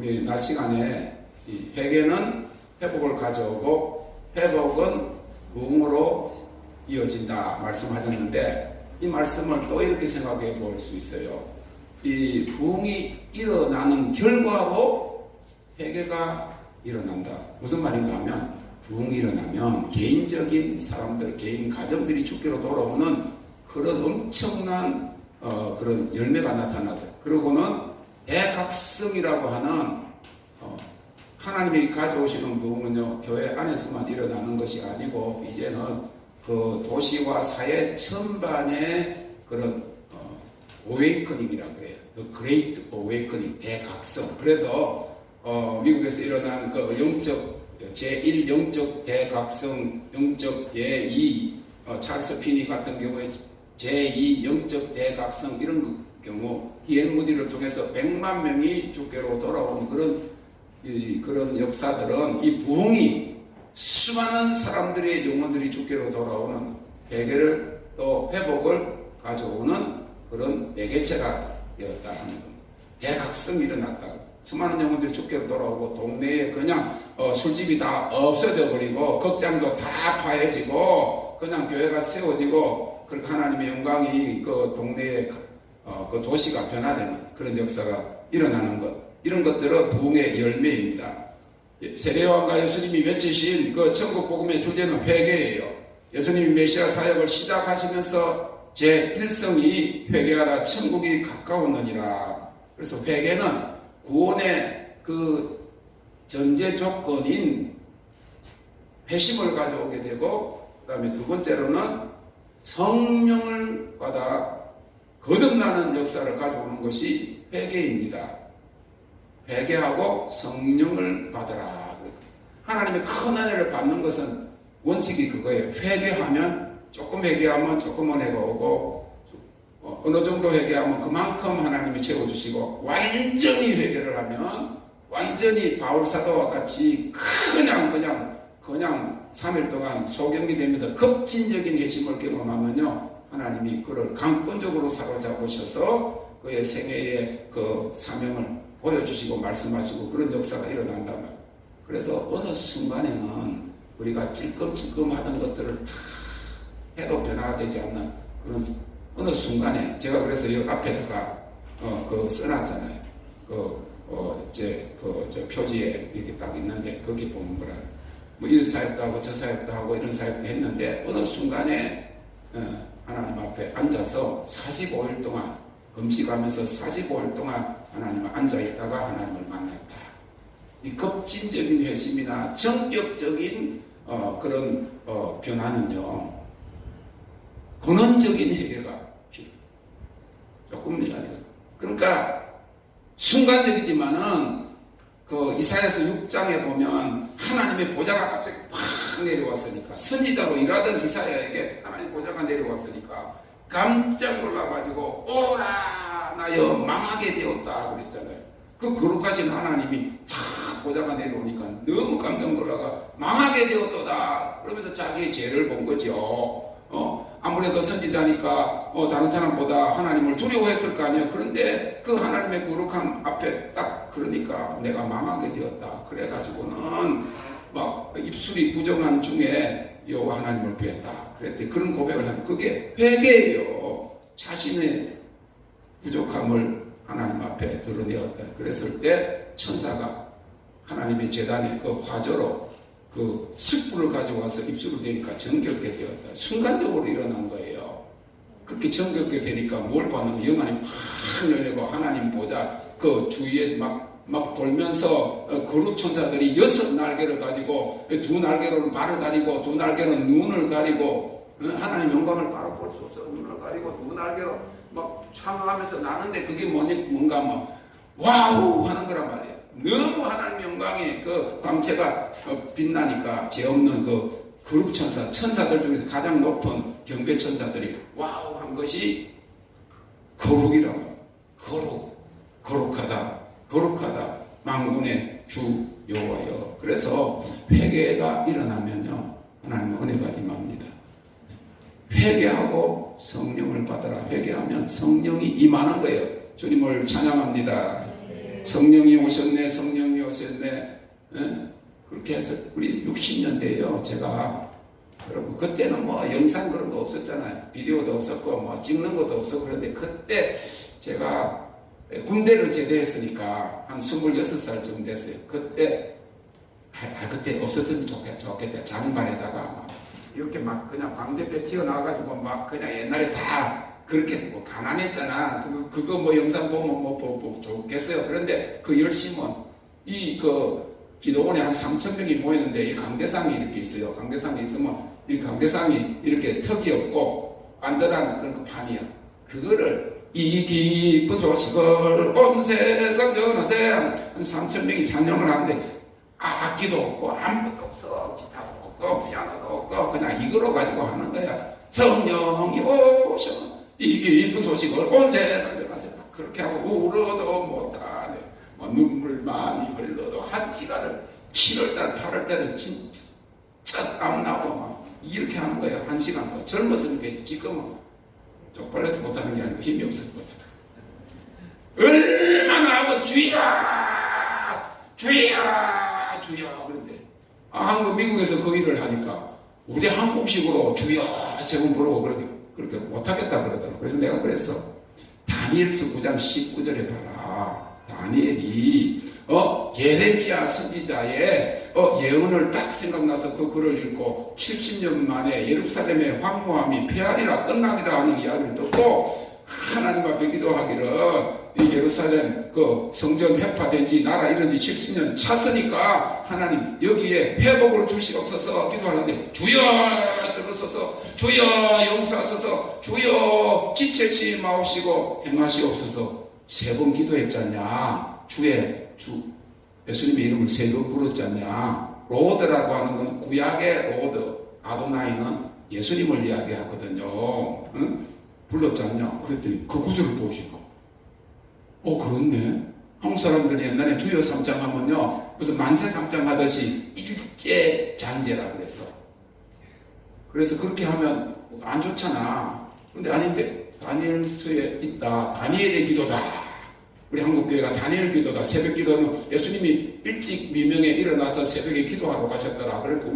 우리 낮 시간에 이 회개는 회복을 가져오고 회복은 부흥으로 이어진다 말씀하셨는데, 이 말씀을 또 이렇게 생각해 볼 수 있어요. 이 부흥이 일어나는 결과로 회개가 일어난다. 무슨 말인가 하면, 부흥이 일어나면 개인적인 사람들, 개인 가정들이 주께로 돌아오는 그런 엄청난 그런 열매가 나타나다. 그러고는 대각성이라고 하는 하나님이 가져오시는 부흥은요, 교회 안에서만 일어나는 것이 아니고 이제는 그 도시와 사회 전반의 그런 어웨이커닝이라 그래요. The Great Awakening, 대각성. 그래서 미국에서 일어난 그 영적 제1 영적 대각성, 영적 제2 찰스 피니 같은 경우에 제2 영적 대각성 이런 경우 히엔 무디를 통해서 100만 명이 주께로 돌아오는 그런 역사들은 이 부흥이 수많은 사람들의 영혼들이 주께로 돌아오는 회개를 또 회복을 가져오는 그런 매개체가 되었다 하는 겁니다. 대각성이 일어났다. 수많은 영혼들이 주께로 돌아오고 동네에 그냥 술집이 다 없어져 버리고 극장도 다 파해지고 그냥 교회가 세워지고 그렇게 하나님의 영광이 그 동네에 그 도시가 변화되는 그런 역사가 일어나는 것, 이런 것들은 부흥의 열매입니다. 세례요한과 예수님이 외치신 그 천국 복음의 주제는 회개예요. 예수님이 메시아 사역을 시작하시면서 제1성이 회개하라 천국이 가까웠느니라. 그래서 회개는 구원의 그 전제 조건인 회심을 가져오게 되고, 그 다음에 두 번째로는 성령을 받아 거듭나는 역사를 가져오는 것이 회개입니다. 회개하고 성령을 받으라. 하나님의 큰 은혜를 받는 것은 원칙이 그거예요. 회개하면 조금 회개하면 조금 은혜가 오고, 어느 정도 회개하면 그만큼 하나님이 채워주시고, 완전히 회개를 하면 완전히 바울사도와 같이 그냥 3일 동안 소경이 되면서 급진적인 회심을 경험하면요, 하나님이 그를 강권적으로 사로잡으셔서 그의 생애의 그 사명을 보여주시고 말씀하시고 그런 역사가 일어난단 말이에요. 그래서 어느 순간에는 우리가 찔끔찔끔 하던 것들을 다 해도 변화가 되지 않는 그런 어느 순간에, 제가 그래서 여기 앞에다가 그 써놨잖아요. 저 표지에 이렇게 딱 있는데 거기 보면 뭐라, 뭐 이런 사역도 하고 저 사역도 하고 이런 사역도 했는데 어느 순간에 하나님 앞에 앉아서 45일 동안 금식하면서 45일 동안 하나님을 앉아있다가 하나님을 만났다. 이 급진적인 회심이나 전격적인 그런 변화는요, 근원적인 해결가 필요해요. 조금이 아니라. 그러니까 순간적이지만은 그 이사야서 6장에 보면 하나님의 보좌가 갑자기 팍 내려왔으니까, 선지자로 일하던 이사야에게 하나님의 보좌가 내려왔으니까 깜짝 놀라가지고 오라 나여 망하게 되었다 그랬잖아요. 그 거룩하신 하나님이 탁 보좌가 내려오니까 너무 깜짝 놀라가 망하게 되었도다 그러면서 자기의 죄를 본 거죠. 아무래도 선지자니까 다른 사람보다 하나님을 두려워했을 거 아니에요. 그런데 그 하나님의 거룩함 앞에 딱 그러니까 내가 망하게 되었다 그래가지고는 막 입술이 부정한 중에 여호와 하나님을 배웠다 그랬더니, 그런 고백을 하면 그게 회개예요. 자신의 부족함을 하나님 앞에 드러내었다. 그랬을 때 천사가 하나님의 제단에 그 화저로 그 숯불을 가져와서 입술을 대니까 정결케 되었다. 순간적으로 일어난 거예요. 그렇게 정결케 되니까 뭘 봤는가, 영안이 확 열리고 하나님 보자 그 주위에 막 돌면서 거룩 천사들이 6날개를 가지고, 2날개로는 발을 가리고 2날개로는 눈을 가리고, 하나님 영광을 바로 볼 수 없어 눈을 가리고 2날개로 막 창하면서 나는데, 그게 뭔가 뭐 와우 하는 거란 말이에요. 너무 하나님 영광이 그 광채가 빛나니까 죄 없는 그 거룩 천사들 중에서 가장 높은 경배 천사들이 와우 한 것이 거룩이란 말이에요. 거룩하다 만군의 주 여호와여. 그래서 회개가 일어나면요, 하나님의 은혜가 임합니다. 회개하고 성령을 받아라. 회개하면 성령이 임하는 거예요. 주님을 찬양합니다. 성령이 오셨네, 성령이 오셨네. 그렇게 해서 우리 60년대에요. 제가 여러분 그때는 뭐 영상 그런 거 없었잖아요. 비디오도 없었고 뭐 찍는 것도 없었고 그런데 그때 제가 군대를 제대했으니까 한 26살쯤 됐어요. 그때 그때 없었으면 좋겠다. 장반에다가 막 이렇게 막 그냥 광대뼈 튀어나와가지고 막 그냥 옛날에 다 그렇게 뭐 가난했잖아. 그거 뭐 영상 보면 뭐 좋겠어요. 그런데 그 열심은 이 기도원에 한 3,000명이 모였는데 이 강대상이 이렇게 있어요. 강대상이 있으면 이 강대상이 이렇게 턱이 없고 반듯한 그런 판이야. 그거를 이 기쁜 소식을 온 세상 전하세 한 3,000명이 찬양을 하는데 악기도 없고 아무것도 없어. 기타도 없고 피아노도 없고 그냥 이거로 가지고 하는 거야. 성령이 오셔 이 기쁜 소식을 온 세상 전하세. 그렇게 하고 울어도 못하네. 눈물 많이 흘러도 한 시간을 7월달 8월달에 진짜 땀나고 막 이렇게 하는 거예요. 한 시간 더 젊었으니까 지금은 쪽팔려서 못하는 게 아니고 힘이 없어서 못하는 거예요. 얼마나 하고 주여 주여 주여 그런데 한국 미국에서 그 일을 하니까 우리 한국식으로 주여 세 번 부르고 그렇게 못하겠다 그러더라고. 그래서 내가 그랬어. 다니엘서 9장 19절에 봐라. 다니엘이 예레미야 선지자의 예언을 딱 생각나서 그 글을 읽고 70년 만에 예루살렘의 황무함이 폐하리라 끝나리라 하는 이야기를 듣고 하나님 앞에 기도하기를 이 예루살렘 그 성전 회파된 지 나라 이런 지 70년 찼으니까 하나님 여기에 회복을 주시옵소서 기도하는데 주여 들으소서 주여 용서하소서 주여 지체치 마옵시고 행하시옵소서 3번 기도했잖냐. 예수님의 이름을 3번 부르잖냐. 로드라고 하는 건 구약의 로드, 아도나이는 예수님을 이야기하거든요. 응? 불렀잖냐. 그랬더니 그 구절을 보시고 그렇네. 한국 사람들이 옛날에 주여 삼장 하면요 무슨 만세 삼장 하듯이 일제장제라 그랬어. 그래서 그렇게 하면 안 좋잖아. 그런데 아닌데 다니엘서에 있다. 다니엘의 기도다. 우리 한국교회가 다니엘 기도다. 새벽 기도는 예수님이 일찍 미명에 일어나서 새벽에 기도하러 가셨더라. 그러니까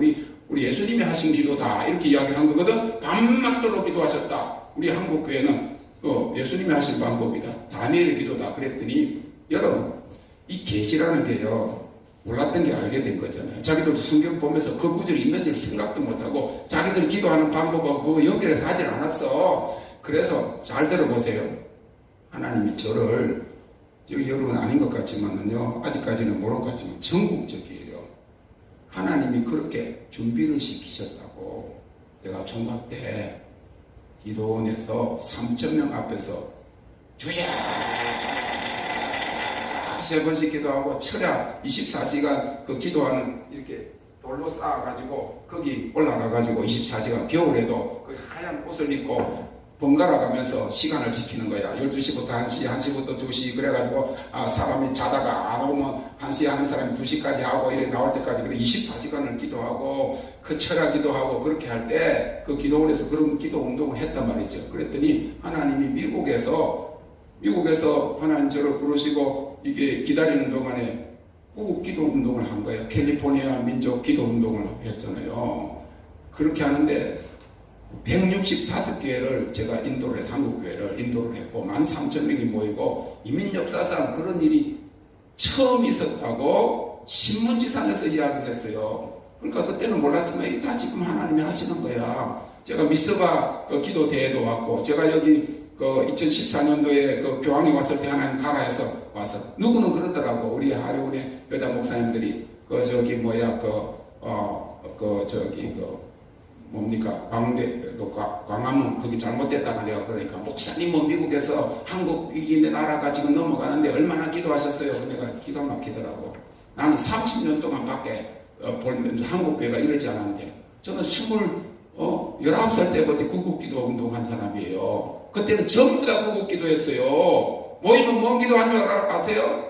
우리 예수님이 하신 기도다. 이렇게 이야기한 거거든. 밤낮도록 기도하셨다. 우리 한국교회는 예수님이 하신 방법이다. 다니엘 기도다. 그랬더니 여러분 이 계시라는 게요. 몰랐던 게 알게 된 거잖아요. 자기들도 성경 보면서 그 구절이 있는지를 생각도 못하고 자기들이 기도하는 방법하고 그거 연결해서 하질 않았어. 그래서 잘 들어보세요. 하나님이 저를 여러분 아닌 것 같지만은요 아직까지는 모르는 것 같지만 전국적이에요. 하나님이 그렇게 준비를 시키셨다고. 제가 총각 때 기도원에서 3,000명 앞에서 주야 3번씩 기도하고 철야 24시간 그 기도하는 이렇게 돌로 쌓아가지고 거기 올라가가지고 24시간 겨울에도 그 하얀 옷을 입고 번갈아 가면서 시간을 지키는 거야. 12시부터 1시, 1시부터 2시 그래가지고 사람이 자다가 안 오면 1시에 하는 사람이 2시까지 하고 이렇게 나올 때까지 그래 24시간을 기도하고 그 철야 기도하고 그렇게 할 때 그 기도원에서 그런 기도 운동을 했단 말이죠. 그랬더니 하나님이 미국에서 하나님 저를 부르시고 이게 기다리는 동안에 호국 기도 운동을 한 거예요. 캘리포니아 민족 기도 운동을 했잖아요. 그렇게 하는데 165개를 제가 한국교회를 인도를 했고 13,000명이 모이고 이민 역사상 그런 일이 처음 있었다고 신문지상에서 이야기를 했어요. 그러니까 그때는 몰랐지만 이게 다 지금 하나님이 하시는 거야. 제가 미스바 그 기도 대회도 왔고 제가 여기 그 2014년도에 그 교황이 왔을 때 하나님 가라 해서 와서 누구는 그러더라고. 우리 하류원의 여자 목사님들이 광화문 거기 잘못됐다가 내가 그러니까 목사님은 미국에서 한국인의 나라가 지금 넘어가는데 얼마나 기도하셨어요? 내가 기가 막히더라고. 나는 30년 동안 밖에 보면서 한국교회가 이러지 않았는데 저는 19살 때부터 구국기도 운동한 사람이에요. 그때는 전부 다 구국기도 했어요. 모이면 뭔 기도하는 줄 아세요?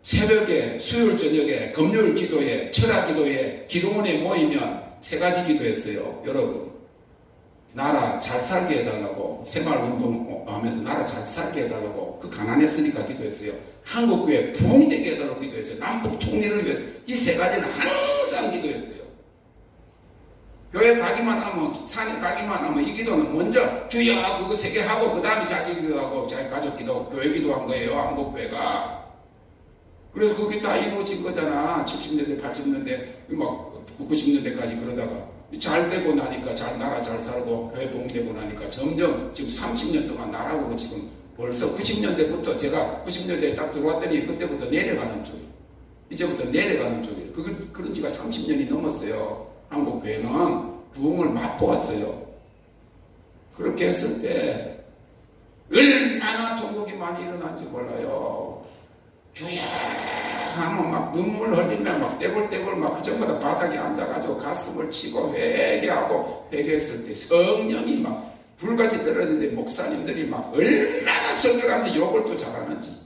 새벽에, 수요일 저녁에, 금요일 기도에, 철야 기도에, 기도원에 모이면 3가지 기도했어요. 여러분, 나라 잘 살게 해달라고, 새마을운동 하면서 나라 잘 살게 해달라고, 그 가난했으니까 기도했어요. 한국교회 부흥되게 해달라고 기도했어요. 남북 통일을 위해서. 이 세 가지는 항상 기도했어요. 교회 가기만 하면, 산에 가기만 하면 이 기도는 먼저 주여 그거 세 개 하고 그 다음에 자기 기도하고 자기 가족 기도하고 교회 기도한 거예요. 한국교회가. 그래서 그게 다 이루어진 거잖아. 70년대 80년대 막 90년대까지 그러다가 잘 되고 나니까 나라 잘 살고 교회 부흥되고 나니까 점점 지금 30년 동안 나라고 지금 벌써 90년대부터 제가 90년대에 딱 들어왔더니 그때부터 내려가는 쪽이에요. 이제부터 내려가는 쪽이에요. 그런 지가 30년이 넘었어요. 한국교회는 부흥을 맛보았어요. 그렇게 했을 때 얼마나 통곡이 많이 일어난지 몰라요. 주야 하면 막 눈물 흘리며 막 떼굴떼굴 막 그전보다 바닥에 앉아가지고 가슴을 치고 회개하고 회개했을 때 성령이 막 불같이 떨어지는데 목사님들이 막 얼마나 설교를 하는지 욕을 또 잘하는지.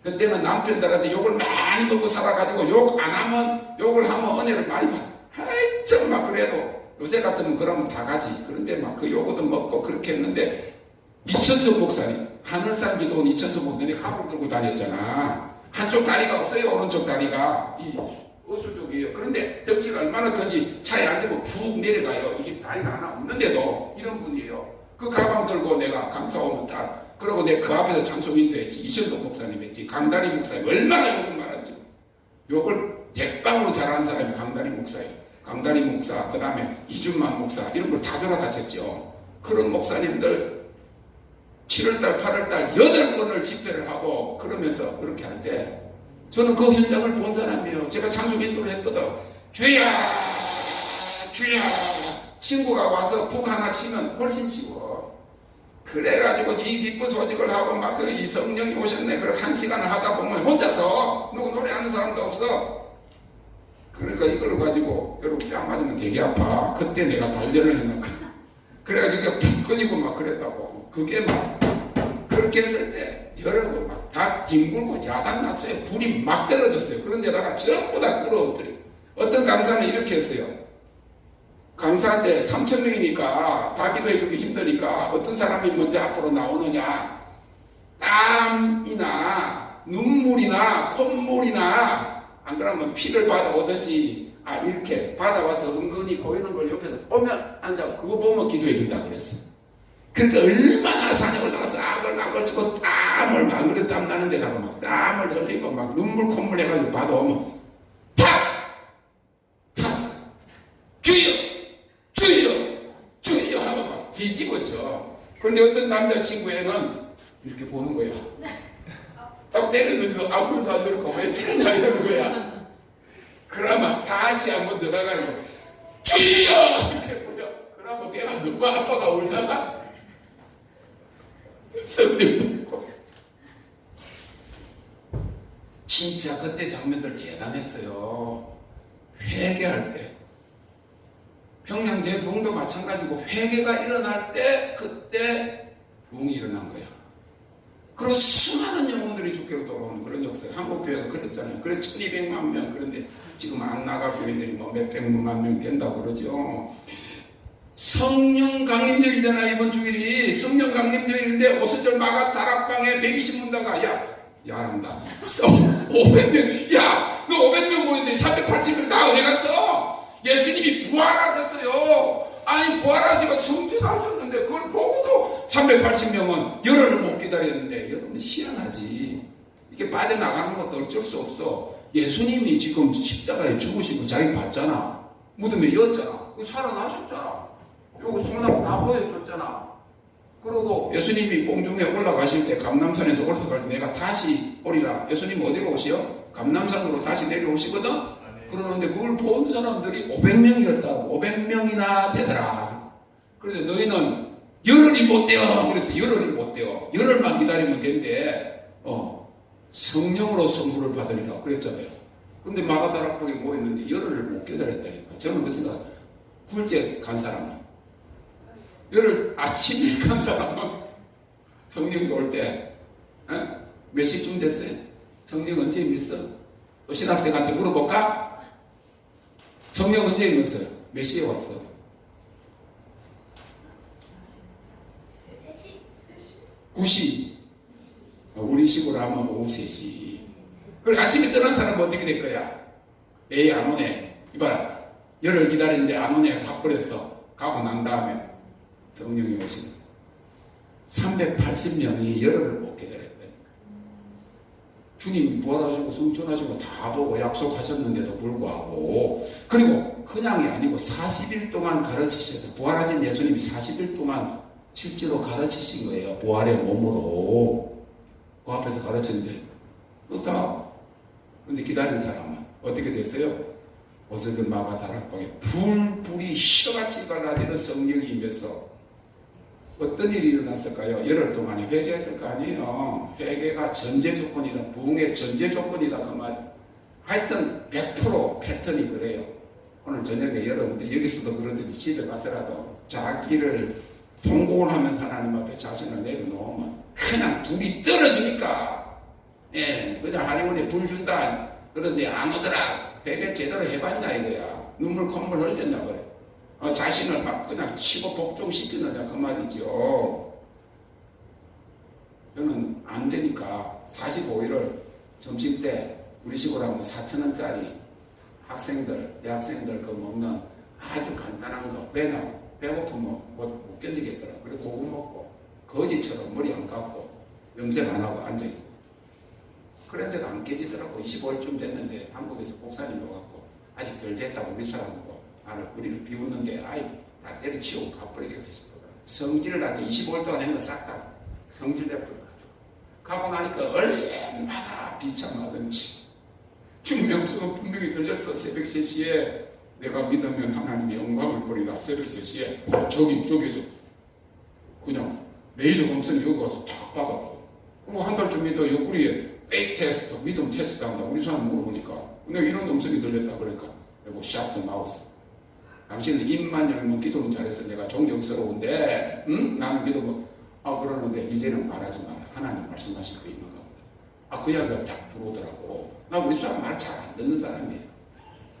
그때는 남편들한테 욕을 많이 먹고 살아가지고 욕 안 하면 욕을 하면 은혜를 많이 받아. 하여튼 막 그래도 요새 같으면 그러면 다 가지. 그런데 막 그 욕도 먹고 그렇게 했는데 이천석 목사님 하늘산 기도원 이천석 목사님이 가방 들고 다녔잖아. 한쪽 다리가 없어요. 오른쪽 다리가 이 어수 쪽이에요. 그런데 덕지가 얼마나 큰지 차에 앉으면 푹 내려가요. 이게 다리가 하나 없는데도 이런 분이에요. 그 가방 들고 내가 강사 오면 딱 그러고 내가 그 앞에서 장소민도 했지. 이천석 목사님 했지. 강다리 목사님 얼마나 욕을 말하지. 욕을 대빵으로 잘하는 사람이 강다리 목사예요. 강다리 목사, 그 다음에 이준만 목사 이런 걸 다 돌아가셨죠. 그런 목사님들 7월달 8월달 8번을 집회를 하고 그러면서 그렇게 할 때 저는 그 현장을 본 사람이에요. 제가 창조 인도를 했거든. 주야 주야 친구가 와서 북 하나 치면 훨씬 쉬워. 그래가지고 이 기쁜 소식을 하고 막 그 이 성령이 오셨네. 그렇게 1시간을 하다 보면 혼자서 누구 노래하는 사람도 없어. 그러니까 이걸 가지고 여러분 뺨 맞으면 되게 아파. 그때 내가 단련을 해놨거든. 그래가지고 푹 꺼지고 막 그랬다고. 그게 막 그렇게 했을 때 여러분 막 다 뒹굴고 야단 났어요. 불이 막 떨어졌어요. 그런데다가 전부 다 끌어엎드려. 어떤 강사는 이렇게 했어요. 강사한테 3,000명이니까 다 기도해주기 힘드니까 어떤 사람이 먼저 앞으로 나오느냐. 땀이나 눈물이나 콧물이나 안 그러면 피를 받아오든지 이렇게 받아와서 은근히 고이는 걸 옆에서 보면 앉아 그거 보면 기도해준다 그랬어요. 그러니까 얼마나 산에 올라가서 악을 쓰고 땀을 막 그래 땀 나는 데다가 막 땀을 흘리고 막 눈물 콧물 해가지고 받아오면 탁 주여 하고 막 뒤집었죠. 그런데 어떤 남자친구애는 이렇게 보는 거야. 딱 때리면 아무도 안 들고 왜 때리냐 이러는 거야. 그러면 다시 한번 들어가가지고 주여 이렇게 보여. 그러면 걔가 누가 아빠가 울다가 성령 받고. 진짜 그때 장면들 대단했어요. 회개할 때 평양대 부흥도 마찬가지고 회개가 일어날 때 그때 부흥이 일어난 거야. 그리고 수많은 영혼들이 주께로 돌아오는 그런 역사. 한국교회가 그랬잖아요. 그래 1200만 명. 그런데 지금 안 나가 교회들이 뭐 몇백만 명 된다고 그러죠. 성령 강림절이잖아. 이번 주일이 성령 강림절인데 오순절 마가 다락방에 120문다가 야한다 500명 너 500명 모였는데 380명 다 어디 갔어? 예수님이 부활하셨어요. 아니 부활하시고 성취하셨는데 그걸 보고도 380명은 열흘을 못 기다렸는데 여러분 희한하지. 이렇게 빠져나가는 것도 어쩔 수 없어. 예수님이 지금 십자가에 죽으시고 자기 봤잖아. 무덤에 이었잖아. 살아나셨잖아. 요거 소나무 다 보여줬잖아. 그러고 예수님이 공중에 올라가실 때 감람산에서 올라갈 때 내가 다시 오리라. 예수님 어디로 오시요? 감람산으로 다시 내려오시거든. 그러는데 그걸 본 사람들이 500명이었다고. 500명이나 되더라. 그래서 너희는 열흘이 못 되어. 그래서 열흘이 못 되어. 열흘만 기다리면 된대. 성령으로 선물을 받으리라 그랬잖아요. 근데 마가다락방에 모였는데 열흘을 못 기다렸다니까. 저는 그 생각. 굴째 간 사람은 열흘 아침에 간 사람은 성령이 올 때 몇 시쯤 됐어요? 성령 언제 임했어? 또 신학생한테 물어볼까? 성령 언제 임했어요? 몇 시에 왔어? 9시. 우리 식으로 하면 오후 3시. 그리고 아침에 떠난 사람은 어떻게 될 거야? 에이 안 오네. 이봐라. 열흘 기다리는데 안 오네. 가버렸어. 가고 난 다음에 성령이 오시는 380명이 열흘을 못 기다렸다니까. 주님 부활하시고 성천하시고 다 보고 약속하셨는데도 불구하고, 그리고 그냥이 아니고 40일 동안 가르치셨어요. 부활하신 예수님이 40일 동안 실제로 가르치신 거예요. 부활의 몸으로. 그 앞에서 가르쳤는데 근데 기다린 사람은 어떻게 됐어요? 오슬근 마가 다락방에 불이 시어같이 갈라지는 성령이 임해서 어떤 일이 일어났을까요? 열흘 동안에 회개했을 거 아니에요. 회개가 전제 조건이다. 부흥의 전제 조건이다. 그 말. 하여튼 100% 패턴이 그래요. 오늘 저녁에 여러분들 여기서도 그러듯이 집에 가서라도 자기를 통곡을 하면서 하나님 앞에 자신을 내려놓으면 그냥 불이 떨어지니까, 예, 그냥 하나님이 불 준다. 그런데 안 오더라. 회개 제대로 해봤냐 이거야. 눈물 콧물 흘렸냐 그래. 자신을 막 그냥 치고 복종시키느냐 그 말이죠. 저는 안 되니까 45일을 점심 때 우리 식으로 하면 4,000원짜리 학생들, 대학생들 그 먹는 아주 간단한 거. 왜냐? 배고프면 못 견디겠더라. 그래 고구 먹고 거지처럼 머리 안 감고 염색 안 하고 앉아 있었어. 그런데도 안 깨지더라고. 25일쯤 됐는데 한국에서 목사님 와갖고 아직 덜 됐다고 우리 사람하고 우리를 비웃는데 아이 다 때려치우고 가버리겠다 싶더라. 성질을 나한테 25일 동안 한 거 싹 다 성질 내버려가지고 가고 나니까 얼마나 비참하든지 중명수는 분명히 들렸어. 새벽 3시에 내가 믿으면 하나님의 영광을 보리라. 새벽 3시에 저기서 그냥 레이저 검선이 여기 와서 탁 박아도 한 달쯤 있다가 옆구리에 페이크 테스트, 믿음 테스트 한다. 우리 사람 물어보니까 내가 이런 음성이 들렸다. 그러니까 내가 샷 더 마우스. 당신은 입만 열면 기도는 잘해서 내가 존경스러운데 나는 믿으면 그러는데 이제는 말하지 마라. 하나님 말씀하실 거 있는 겁니다. 그 이야기가 딱 들어오더라고. 나 우리 사람 말 잘 안 듣는 사람이에요.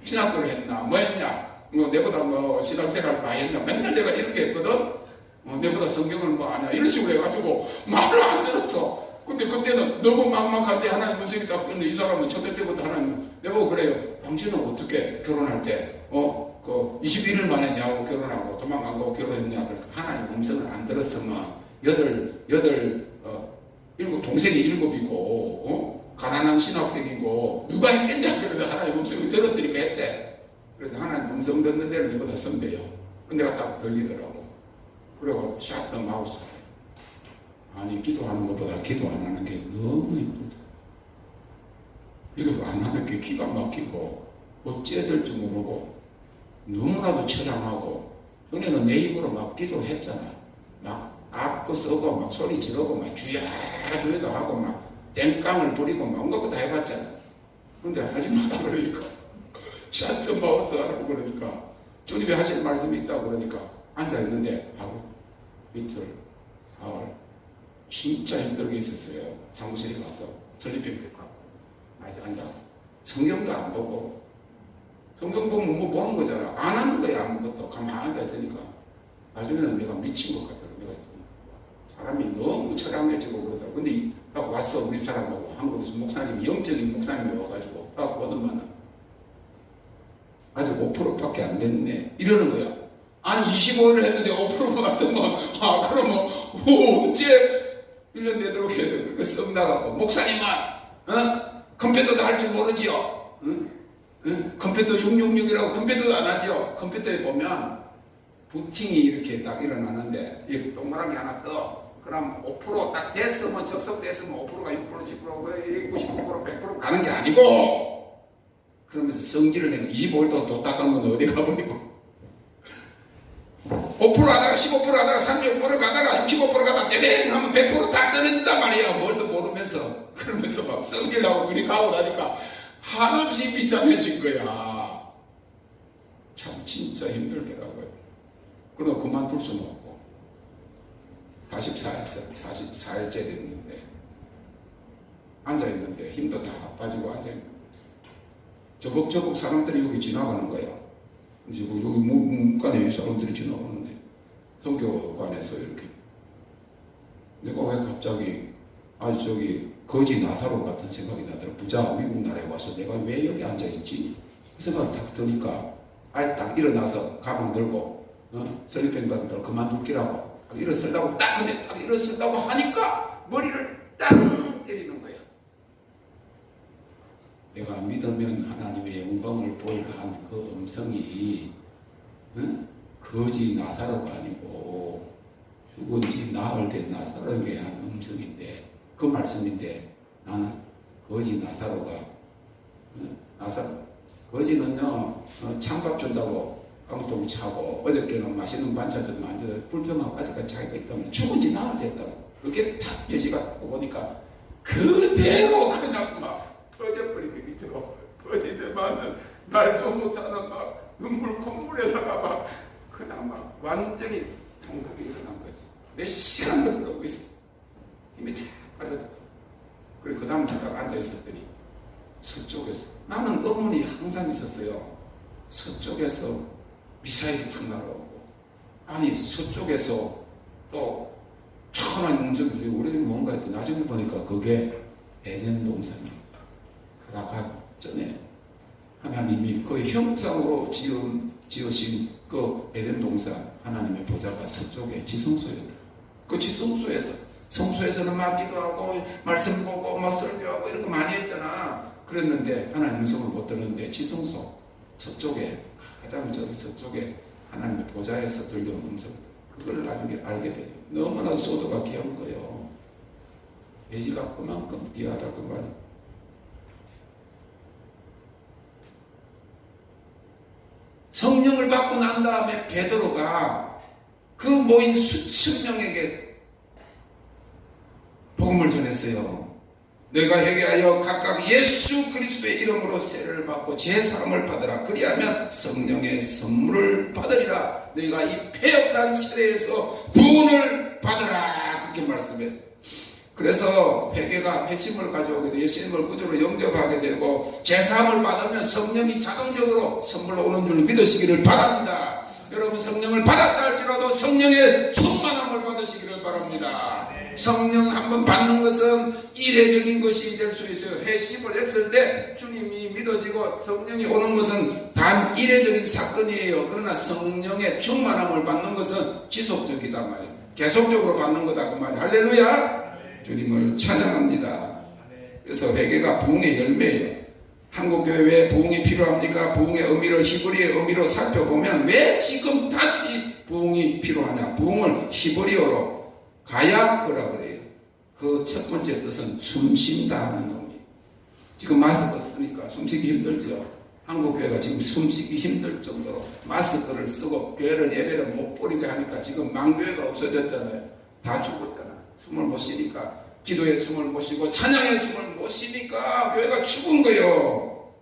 신학교를 했나 뭐 했냐 내보다 뭐 신앙생활 많이 했나 맨날 내가 이렇게 했거든. 내보다 성경을 뭐 아냐 이런 식으로 해가지고 말을 안 들었어. 근데 그때는 너무 막막한데 하나님 문석이 딱 뜨는데 이 사람은 첫째 때부터 하나님 내보고 그래요. 당신은 어떻게 결혼할 때 21일 만에 내하고 결혼하고 도망간 거 결혼했냐. 그러니까 하나님 음성을 안 들었으면 일곱 동생이 7이고 가난한 신학생이고 누가 했겠냐. 그래서 하나님 음성을 들었으니까 했대. 그래서 하나님 음성 듣는 데는 내보다 선배요. 근데 내가 딱 들리더라고. 그리고 샷더 마우스. 아니 기도하는 것보다 기도 안 하는 게 너무 힘들다. 기도 안 하는 게 기가 막히고 어찌해야 될지 모르고 너무나도 처량하고 전에는 내 입으로 막 기도했잖아. 막 악도 쓰고 막 소리 지르고 막 주야주야도 하고 막 땡깡을 부리고 막 온갖 거 다 해봤잖아. 근데 하지 마라 그러니까 샷더 마우스 하라고 그러니까 주님이 하실 말씀이 있다고 그러니까 앉아있는데 하고 이틀 4월 진짜 힘들게 있었어요. 사무실에 가서 설립비를 하고 아직 앉아서 성경도 안 보고 성경 보면 뭐 보는 거잖아. 안 하는 거야 아무것도. 가만히 앉아있으니까 나중에는 내가 미친 것 같더라고. 내가 사람이 너무 처량해지고 그러더라고. 근데 딱 왔어. 우리 사람하고 한국에서 목사님이 영적인 목사님이 와가지고 딱 보더만은 아직 5%밖에 안 됐네 이러는 거야. 아니 25일을 했는데 5%만 왔더만 그러면 언제 1년 내도록 해야 돼. 그러니까 썩 나가고 목사님은 컴퓨터도 할 줄 모르지요. 컴퓨터 666이라고 컴퓨터도 안 하지요. 컴퓨터에 보면 부팅이 이렇게 딱 일어나는데 이렇게 동그란 게 하나 떠. 그럼 5%딱 됐으면 접속됐으면 5%가 6% 10% 99% 100% 가는 게 아니고 그러면서 성질을 내는 25일도 또 닦은 건 어디 가버리고 5% 하다가 15% 하다가 36% 가다가 65% 가다가 떼댕 하면 100%다 떨어진단 말이야. 뭘도 모르면서 그러면서 막 성질나고 둘이 가고 나니까 한없이 비참해진 거야. 참 진짜 힘들더라고요. 그러다 그만둘 수는 없고 44일째 됐는데 앉아있는데 힘도 다 빠지고 앉아있는데 저벅저벅 사람들이 여기 지나가는 거야. 이제 여기 문간에 사람들이 지나가는데 성교관에서 이렇게 내가 왜 갑자기 저기 거지 나사로 같은 생각이 나더라. 부자 미국 나라에 와서 내가 왜 여기 앉아있지? 그 생각이 딱 드니까 아예 딱 일어나서 가방 들고 슬리핑 백 들고 그만둘기라고 일어서려고 딱 근데 딱 일어서려고 하니까 머리를 땅 때리는 거야. 내가 믿으면 하나님의 영광을 보이라 하는 그 음성이 거지 나사로가 아니고 죽은 지 나흘 된 나사로에게 한 음성인데 그 말씀인데 나는 거지 나사로가 거지는요 찬밥 준다고 깡통 차고 어저께는 맛있는 반찬 좀 만들어 불평하고 아직까지 자기가 있다면 죽은 지 나흘 됐다고 그게 탁 예시가 보니까 그대로 그냥 막 퍼져버리게 밑으로 퍼지더만은 날도 못하는 막 눈물 콧물에다가 막 그냥 막 완전히 통곡이 일어난 거지. 몇 시간도 그러고 있어. 힘이 다 빠졌다. 그리고 그 다음 날 딱 앉아있었더니 서쪽에서 나는 의문이 항상 있었어요. 서쪽에서 미사일이 탁 날아오고 아니 서쪽에서 또 천한 음성들이 우리는 뭔가 했더니 나중에 보니까 그게 에덴 동산이었어. 그러다가 전에 하나님이 그 형상으로 지으신 그 에덴 동산 하나님의 보좌가 서쪽에 지성소였다. 그 지성소에서 성소에서는 막 기도하고 말씀 보고 막 설교하고 이런 거 많이 했잖아. 그랬는데 하나님 음성을 못 들었는데 지성소 서쪽에 가장 저기 서쪽에 하나님의 보좌에서 들려온 음성 그걸 나중에 알게 돼요. 너무나 소도가 귀한 거예요. 돼지가 그만큼 귀하다 그 말이. 성령을 받고 난 다음에 베드로가 그 모인 수천 명에게 복음을 전했어요. 너희가 회개하여 각각 예수 그리스도의 이름으로 세례를 받고 제사함을 받으라. 그리하면 성령의 선물을 받으리라. 너희가 이 패역한 세대에서 구원을 받으라. 그렇게 말씀했어요. 그래서 회개가 회심을 가져오게 되고 예수님을 구주로 영접하게 되고 제사함을 받으면 성령이 자동적으로 선물로 오는 줄 믿으시기를 바랍니다. 여러분 성령을 받았다 할지라도 성령의 충만함을 받으시기를 바랍니다. 성령 한번 받는 것은 이례적인 것이 될 수 있어요. 회심을 했을 때 주님이 믿어지고 성령이 오는 것은 단 이례적인 사건이에요. 그러나 성령의 충만함을 받는 것은 지속적이다 말이에요. 계속적으로 받는 거다 그 말이에요. 할렐루야. 주님을 찬양합니다. 그래서 회개가 부흥의 열매예요. 한국교회 왜 부흥이 필요합니까? 부흥의 의미를 히브리의 의미로 살펴보면 왜 지금 다시 부흥이 필요하냐? 부흥을 히브리어로 가야흐라 그래요. 그 첫 번째 뜻은 숨쉰다 하는 의미. 지금 마스크 쓰니까 숨쉬기 힘들죠. 한국교회가 지금 숨쉬기 힘들 정도로 마스크를 쓰고 교회를 예배를 못 버리게 하니까 지금 망교회가 없어졌잖아요. 다 죽었잖아. 숨을 못 쉬니까 기도의 숨을 못 쉬고 찬양의 숨을 못 쉬니까 교회가 죽은 거예요.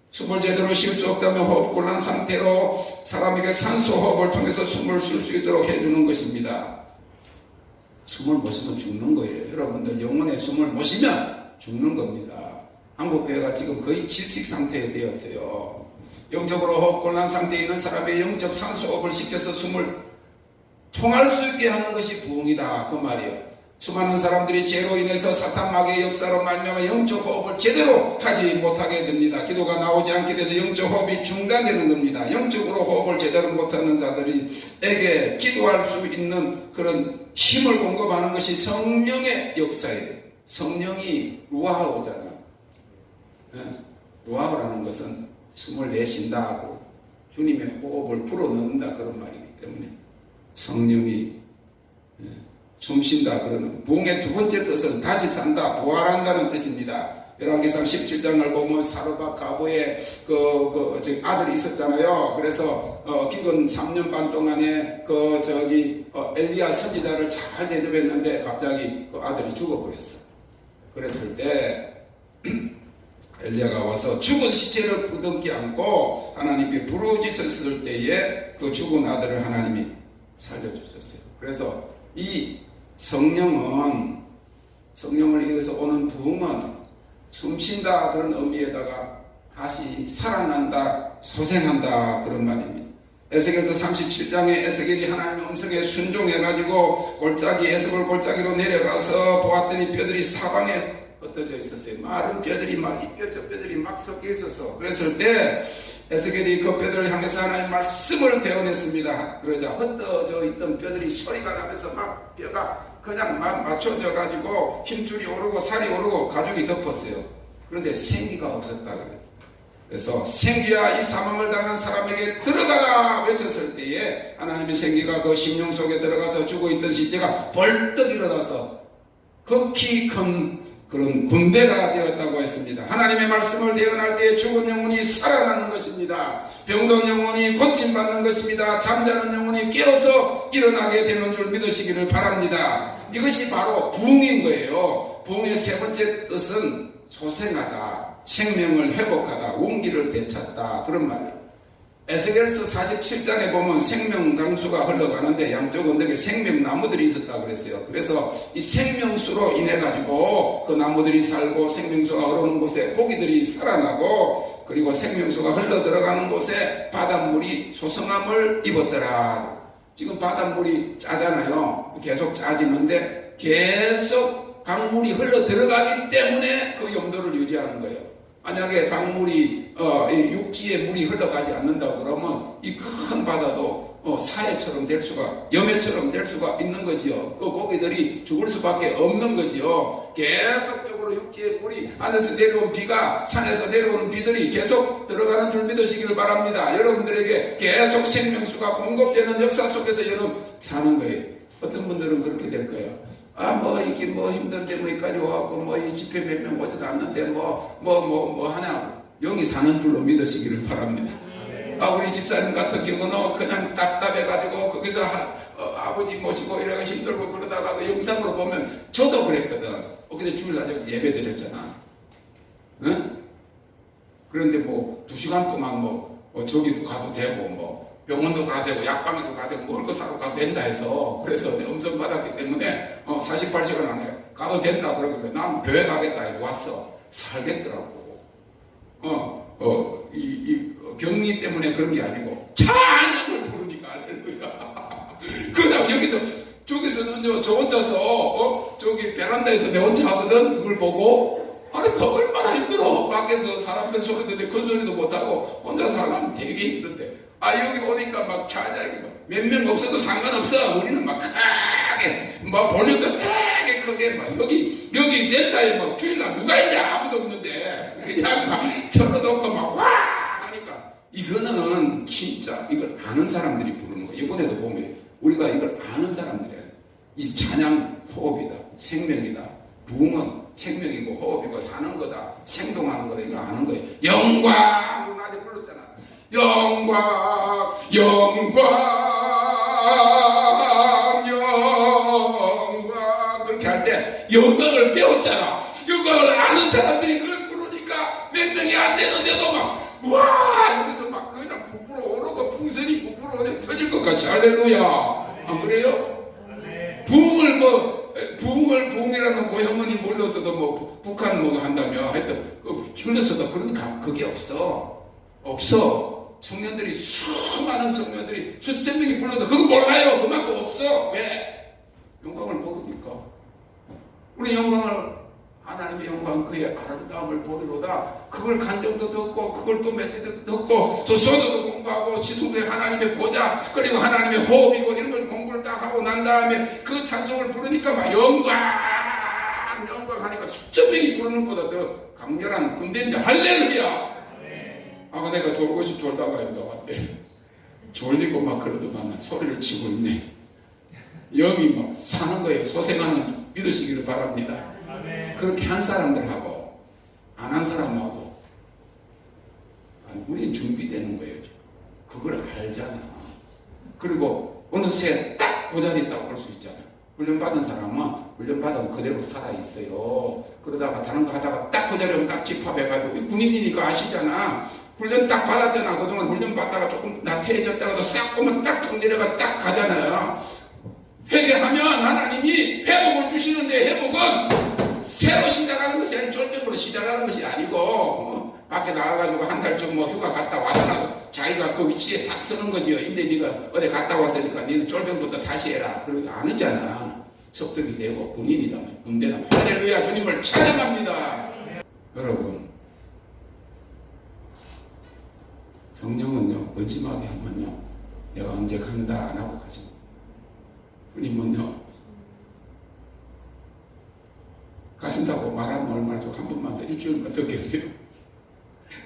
숨을 제대로 쉴 수 없다면 호흡곤란 상태로 사람에게 산소 호흡을 통해서 숨을 쉴 수 있도록 해주는 것입니다. 숨을 못 쉬면 죽는 거예요. 여러분들 영혼의 숨을 못 쉬면 죽는 겁니다. 한국교회가 지금 거의 질식 상태에 되었어요. 영적으로 호흡곤란 상태에 있는 사람의 영적 산소 호흡을 시켜서 숨을 통할 수 있게 하는 것이 부흥이다 그 말이에요. 수많은 사람들이 죄로 인해서 사탄 마귀의 역사로 말미암아 영적 호흡을 제대로 하지 못하게 됩니다. 기도가 나오지 않게 돼서 영적 호흡이 중단되는 겁니다. 영적으로 호흡을 제대로 못하는 자들에게 기도할 수 있는 그런 힘을 공급하는 것이 성령의 역사예요. 성령이 루아흐잖아. 루아흐라는 것은 숨을 내쉰다 하고 주님의 호흡을 불어넣는다 그런 말이기 때문에 성령이 숨쉰다 그러는 부흥의 두 번째 뜻은 다시 산다, 부활한다는 뜻입니다. 열왕기상 17장을 보면 사르밧 가보에 아들이 있었잖아요. 그래서 기근 3년 반 동안에 엘리야 선지자를 잘 대접했는데 갑자기 그 아들이 죽어버렸어. 그랬을 때 엘리야가 와서 죽은 시체를 부둥켜 안고 하나님께 부르짖었을 때에 그 죽은 아들을 하나님이 살려주셨어요. 그래서 이 성령을 이어서 오는 부흥은 숨쉰다 그런 의미에다가 다시 살아난다, 소생한다 그런 말입니다. 에스겔서 37장에 에스겔이 하나님의 음성에 순종해가지고 에스겔 골짜기로 내려가서 보았더니 뼈들이 사방에 흩어져 있었어요. 마른 뼈들이 막 이 뼈 저 뼈들이 막 섞여 있었어. 그랬을 때 에스겔이 그 뼈들을 향해서 하나님의 말씀을 대언했습니다. 그러자 흩어져 있던 뼈들이 소리가 나면서 막 뼈가 그냥 막 맞춰져 가지고 힘줄이 오르고 살이 오르고 가죽이 덮었어요. 그런데 생기가 없었다 그래요. 그래서 생기야 이 사망을 당한 사람에게 들어가라 외쳤을 때에 하나님의 생기가 그 심령 속에 들어가서 죽어있던 시체가 벌떡 일어나서 극히 큰 그런 군대가 되었다고 했습니다. 하나님의 말씀을 대언할 때에 죽은 영혼이 살아나는 것입니다. 병든 영혼이 고침받는 것입니다. 잠자는 영혼이 깨어서 일어나게 되는 줄 믿으시기를 바랍니다. 이것이 바로 부흥인 거예요. 부흥의 세 번째 뜻은 소생하다, 생명을 회복하다, 온기를 되찾다, 그런 말이에요. 에스겔서 47장에 보면 생명 강수가 흘러가는데 양쪽 언덕에 생명나무들이 있었다고 그랬어요. 그래서 이 생명수로 인해 가지고 그 나무들이 살고 생명수가 흐르는 곳에 고기들이 살아나고 그리고 생명수가 흘러 들어가는 곳에 바닷물이 소성함을 입었더라. 지금 바닷물이 짜잖아요. 계속 짜지는데 계속 강물이 흘러 들어가기 때문에 그 용도를 유지하는 거예요. 만약에 강물이 육지에 물이 흘러가지 않는다고 그러면 이 큰 바다도 사해처럼 될 수가, 염해처럼 될 수가 있는 거지요. 그 고기들이 죽을 수밖에 없는 거지요. 계속적으로 육지에 물이, 하늘에서 내려온 비가, 산에서 내려오는 비들이 계속 들어가는 줄 믿으시기를 바랍니다. 여러분들에게 계속 생명수가 공급되는 역사 속에서 여러분 사는 거예요. 어떤 분들은 그렇게 될 거예요. 이게 힘든데 여기까지 와갖고 이 집회 몇 명 오지도 않는데 하냐. 영이 사는 줄로 믿으시기를 바랍니다. 우리 집사님 같은 경우는 그냥 답답해가지고 거기서 아버지 모시고 이래가 힘들고 그러다가 그 영상으로 보면 저도 그랬거든. 근데 주일날 여기 예배 드렸잖아. 응? 그런데 2시간 동안 저기도 가도 되고 병원도 가도 되고 약방에도 가도 되고 먹을 거 사러 가도 된다 해서 그래서 음성 받았기 때문에 48시간 안에 가도 된다 그러길래 나는 교회 가겠다 해서 왔어. 살겠더라고. 이 격리 때문에 그런 게 아니고 찬양을 부르니까 할렐루야. 그러다 저기서는 저 혼자서 저기 베란다에서 내 혼자 하거든. 그걸 보고 그 얼마나 힘들어. 밖에서 사람들 소리도 내 큰 소리도 못하고 혼자 살려면 되게 힘든데 여기 오니까 막 찬양이 몇 명 없어도 상관없어. 우리는 막 크게 볼륨도 되게 크게 여기 센터에 주일날 누가 있냐 아무도 없는데 그냥 막 틀어놓고 막 와 하니까 이거는 진짜 이걸 아는 사람들이 부르는 거야. 이번에도 보면 우리가 이걸 아는 사람들이야. 이 찬양 호흡이다, 생명이다. 부흥은 생명이고 호흡이고 사는 거다, 생동하는 거다. 이거 아는 거예요. 영광 우리 아직 불렀잖아. 영광 그렇게 할 때 영광을 배웠잖아. 영광을 아는 사람들이 그걸 부르니까 몇 명이 안 되는데도 와 여기서 그냥 부풀어 오르고 풍선이 부풀어 오르고 터질 것 같이. 할렐루야. 안 그래요? 부흥을 부흥이라는 고향문이 몰려서도 북한 한다며 하여튼 흘러서도 그러니까 그게 없어. 청년들이 수많은 청년들이 수천 명이 불러도 그거 몰라요. 그만큼 없어. 왜? 영광을 모르니까. 우리 영광을 하나님의 영광 그의 아름다움을 보리로다. 그걸 간정도 듣고 그걸 또 메시지도 듣고 또 소도도 공부하고 지성도의 하나님의 보좌 그리고 하나님의 호흡이고 이런 걸 공부를 딱 하고 난 다음에 그 찬송을 부르니까 영광 하니까 수천 명이 부르는 것보다 더 강렬한 군대인지. 할렐루야. 내가 졸다가 여기 나왔대. 졸리고 그러더만 소리를 치고 있네. 영이 사는 거예요. 소생하는 믿으시기를 바랍니다. 그렇게 한 사람들하고 안 한 사람하고 우리는 준비되는 거예요. 그걸 알잖아. 그리고 어느새 딱 그 자리에 딱 올 수 있잖아. 훈련받은 사람은 훈련받은 그대로 살아있어요. 그러다가 다른 거 하다가 딱 그 자리에 딱 집합해가지고 군인이니까 아시잖아. 훈련 딱 받았잖아. 그동안 훈련 받다가 조금 나태해졌다가도 싹 오면 딱 정리해가 딱 가잖아요. 회개하면 하나님이 회복을 주시는데 회복은 새로 시작하는 것이 아니고 쫄병으로 시작하는 것이 아니고 밖에 나가가지고 한 달쯤 휴가 갔다 와더라도 자기가 그 위치에 딱 서는 거지요. 이제 네가 어디 갔다 왔으니까 너는 쫄병부터 다시 해라. 그러고 안 하잖아. 섭득이 되고 군인이다, 군대다, 할렐루야 주님을 찬양합니다. 여러분, 성령은요 근심하게 하면요 내가 언제 간다 안 하고 가지. 주님은요 가신다고 말하면 얼마나 좋고 한 번만 더 일주일만 더 계세요.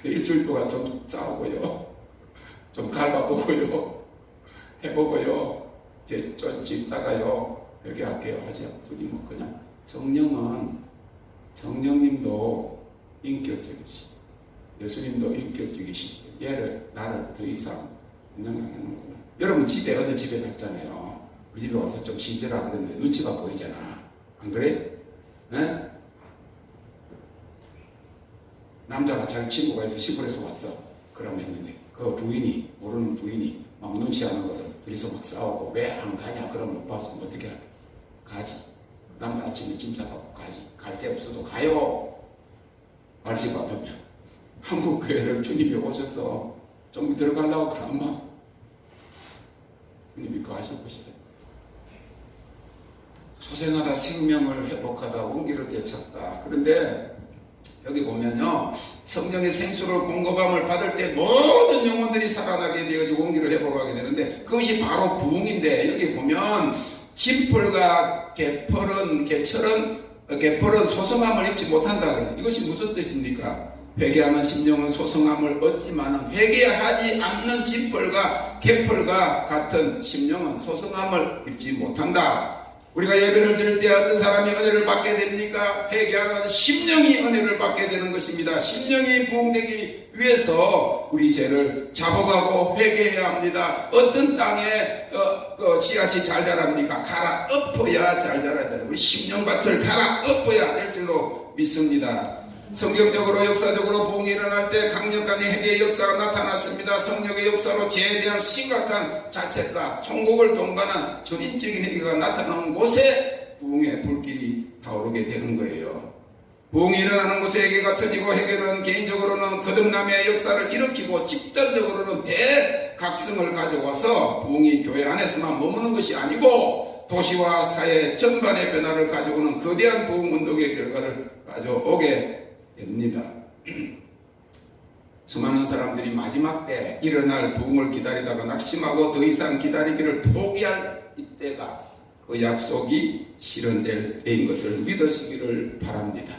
일주일 동안 좀 싸우고요, 좀 갈바보고요, 해보고요, 이제 좀 짚다가요 회개할게요 하지 않고 주님은 그냥 성령님도 인격적이시, 예수님도 인격적이시, 얘를 나를 더 이상 인정 안 하는 거고. 여러분 집에 어느 집에 갔잖아요. 우리 집에 와서 좀 쉬세라 그랬는데 눈치가 보이잖아. 안 그래? 네? 남자가 자기 친구가 있어 시골에서 왔어. 그러면 했는데 그 부인이, 모르는 부인이 막 눈치하는 거를 둘이서 막 싸우고 왜 안 가냐 그러면 봐서 어떻게 할까? 가지. 다음날 아침에 짐 싸갖고 가지. 갈 데 없어도 가요. 말씀 받으면 한국 교회를 주님이 오셔서 좀 들어가려고 그러면 주님이 그 하실 것이래. 소생하다 생명을 회복하다 원기를 되찾다. 그런데 여기 보면요 성령의 생수를 공급함을 받을 때 모든 영혼들이 살아나게 되어지고 원기를 회복하게 되는데 그것이 바로 부흥인데, 여기 보면 진풀과 개펄은 소성함을 입지 못한다 그래요. 이것이 무슨 뜻입니까? 회개하는 심령은 소성함을 얻지만 회개하지 않는 진펄과 개펄과 같은 심령은 소성함을 입지 못한다. 우리가 예배를 드릴 때 어떤 사람이 은혜를 받게 됩니까? 회개하는 심령이 은혜를 받게 되는 것입니다. 심령이 부흥되기 위해서 우리 죄를 자복하고 회개해야 합니다. 어떤 땅에 씨앗이 잘 자랍니까? 갈아 엎어야 잘 자라잖아요. 우리 심령밭을 갈아 엎어야 될 줄로 믿습니다. 성경적으로 역사적으로 부흥이 일어날 때 강력한 회개의 역사가 나타났습니다. 성령의 역사로 죄에 대한 심각한 자책과 통곡을 동반한 전인적인 회개가 나타나는 곳에 부흥의 불길이 타오르게 되는 거예요. 부흥이 일어나는 곳에 회개가 터지고, 회개는 개인적으로는 거듭남의 역사를 일으키고 집단적으로는 대각성을 가져와서 부흥이 교회 안에서만 머무는 것이 아니고 도시와 사회 전반의 변화를 가져오는 거대한 부흥 운동의 결과를 가져오게 됩니다. 수많은 사람들이 마지막 때 일어날 부흥을 기다리다가 낙심하고 더 이상 기다리기를 포기할 이때가 그 약속이 실현될 때인 것을 믿으시기를 바랍니다.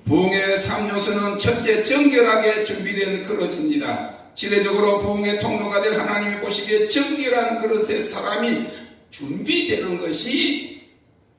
부흥의 3요소는 첫째, 정결하게 준비된 그릇입니다. 지뢰적으로 부흥의 통로가 될 하나님이 보시기에 정결한 그릇에 사람이 준비되는 것이